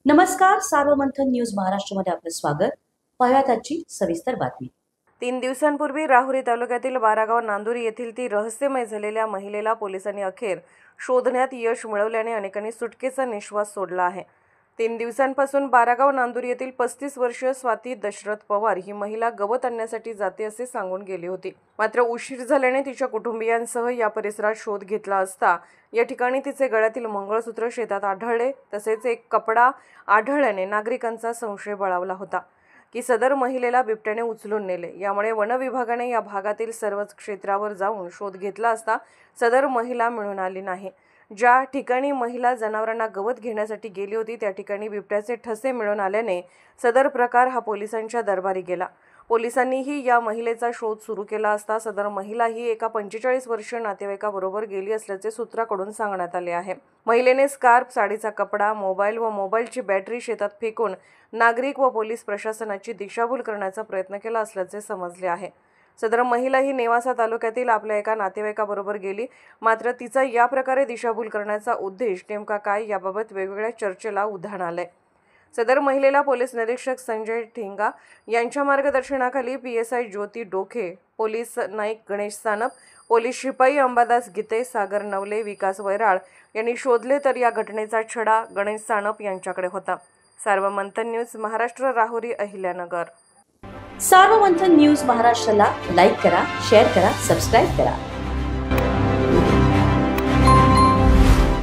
नमस्कार, सार्वमंथन न्यूज महाराष्ट्रमध्ये आपलं स्वागत. पाहूयात आजची सविस्तर बातमी. 3 दिवसांपूर्वी राहुरी तालुक्यातील बारागाव नांदुरी येथील ती रहस्यमय झालेल्या महिलेला पोलिसांनी अखेर शोधण्यात यश मिळवल्याने अनेकांनी सुटकेचा निश्वास सोडला आहे. 3 दिवसांपासून बारागाव नांदुरी येथील 35 वर्षीय स्वाती दशरथ पवार ही महिला गवत आणण्यासाठी जाते असे सांगून गेली होती. मात्र उशीर झाल्याने तिच्या कुटुंबियांसह या परिसरात शोध घेतला असता या ठिकाणी तिचे गळ्यातील मंगळसूत्र शेतात आढळले. तसेच एक कपडा आढळल्याने नागरिकांचा संशय बळावला होता की सदर महिलेला बिबट्याने उचलून नेले. यामुळे वन विभागाने या भागातील सर्वच क्षेत्रावर जाऊन शोध घेतला असता सदर महिला मिळून आली नाही. ज्या ठिकाणी महिला जनावरांना गवत घेण्यासाठी गेली होती त्या ठिकाणी बिबट्याचे ठसे मिळून आल्याने सदर प्रकार हा पोलिसांच्या दरबारी गेला. पोलिसांनीही या महिलेचा शोध सुरू केला असता सदर महिला ही एका 45 वर्षीय नातेवाईकाबरोबर गेली असल्याचे सूत्राकडून सांगण्यात आले आहे. महिलेने स्कार्फ, साडीचा कपडा, मोबाईल व मोबाईलची बॅटरी शेतात फेकून नागरिक व पोलीस प्रशासनाची दिशाभूल करण्याचा प्रयत्न केला असल्याचे समजले आहे. सदर महिला ही नेवासा तालुक्यातील आपल्या एका नातेवाईकाबरोबर गेली. मात्र तिचा या प्रकारे दिशाभूल करण्याचा उद्देश नेमका काय याबाबत वेगवेगळ्या चर्चेला उधाण आलंय. सदर महिलेला पोलीस निरीक्षक संजय ठिंगा यांच्या मार्गदर्शनाखाली PSI ज्योती डोखे, पोलीस नाईक गणेश सानप, पोलीस शिपाई अंबादास गीते, सागर नवले, विकास वैराळ यांनी शोधले. तर या घटनेचा छडा गणेश सानप यांच्याकडे होता. सार्वमंथन न्यूज महाराष्ट्र, राहुरी, अहिल्यानगर. सार्वमंथन न्यूज महाराष्ट्राला लाईक करा, शेअर करा, सबस्क्राईब करा.